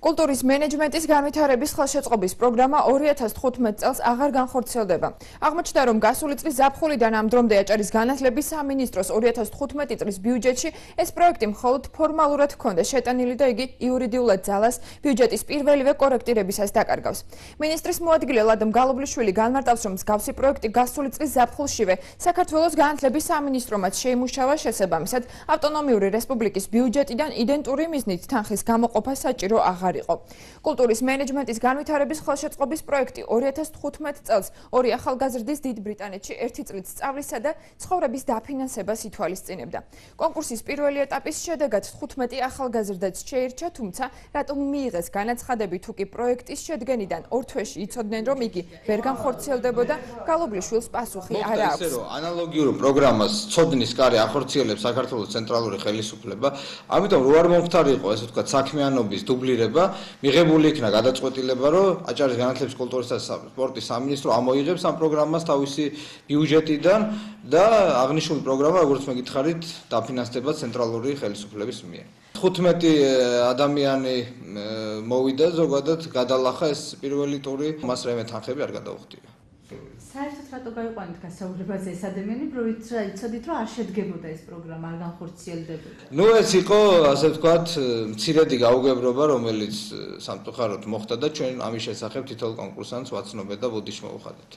კულტურის მენეჯმენტის განვითარების ხელშეწყობის პროგრამა 2015 წელს აღარ განხორციელდება. აღმოჩნდა, რომ გასული წლის ზაფხულიდან ამ დრომდე აჭარის განათლების სამინისტროს 2015 წლის ბიუჯეტში ეს პროექტი მხოლოდ ფორმალურად ჰქონდა შეტანილი და იგი იურიდიულად ძალას ბიუჯეტის პირველივე კორექტირებისას დაკარგავს. მინისტრის მოადგილე ლადო მგალობლიშვილი განმარტავს, რომ მსგავსი პროექტი გასული წლის ზაფხულშივე საქართველოს განათლების სამინისტრომაც შეიმუშავა, შესაბამისად ავტონომიური რესპუბლიკის ბიუჯეტიდან იდენტური მიზნით თანხის გამოყოფა საჭირო აღარ იყო. კულტურის მენეჯმენტის განვითარების ხელშეწყობის პროექტი 2015 წელს ორი ახალგაზრდის დიდ ბრიტანეთში ერთი წლით სწავლისა და ცხოვრების დაფინანსებას ითვალისწინებდა. კონკურსის პირველი ეტაპის შედეგად 15 ახალგაზრდაც შეირჩა, თუმცა რატომ მიიღეს განაცხადები თუ კი პროექტის შედგენიდან ორ თვეში იცოდნენ, რომ იგი ვერ განხორციელდებოდა, გალობლიშვილს პასუხი არ აქვს. ანალოგიურ პროგრამას ცოდნის კარი ახორციელებს საქართველოს ცენტრალური ხელისუფლება, ამიტომ რო არ მომხდარიყო ესე ვთქვათ საქმიანობის დუბლირება, მიღებული იქნა გადაწყვეტილება, რომ აჭარის განათლების, კულტურისა და სპორტის სამინისტრო ამოიღებს ამ პროგრამას თავისი ბიუჯეტიდან და აღნიშნული პროგრამა, როგორც მე გითხარით, დაფინანსდება ცენტრალური ხელისუფლების მიერ. 15 ადამიანი მოვიდა, ზოგადად გადალახა ეს პირველი ტური, მას რაიმე თანხები არ გადაუხდია. საერთოდ რატო გაიყვანეთ გასაუბრებაზე ეს ადამიანები, რომ იცოდით, რომ არ შედგებოდა ეს პროგრამა, არ განხორციელდებოდა? ეს იყო, ასე ვთქვათ, მცირედი გაუგებრობა, რომელიც სამწუხაროდ მოხდა და ჩვენ ამის შესახებ თითოეულ კონკურსანტს ვაცნობეთ და ბოდიში მოვუხადეთ.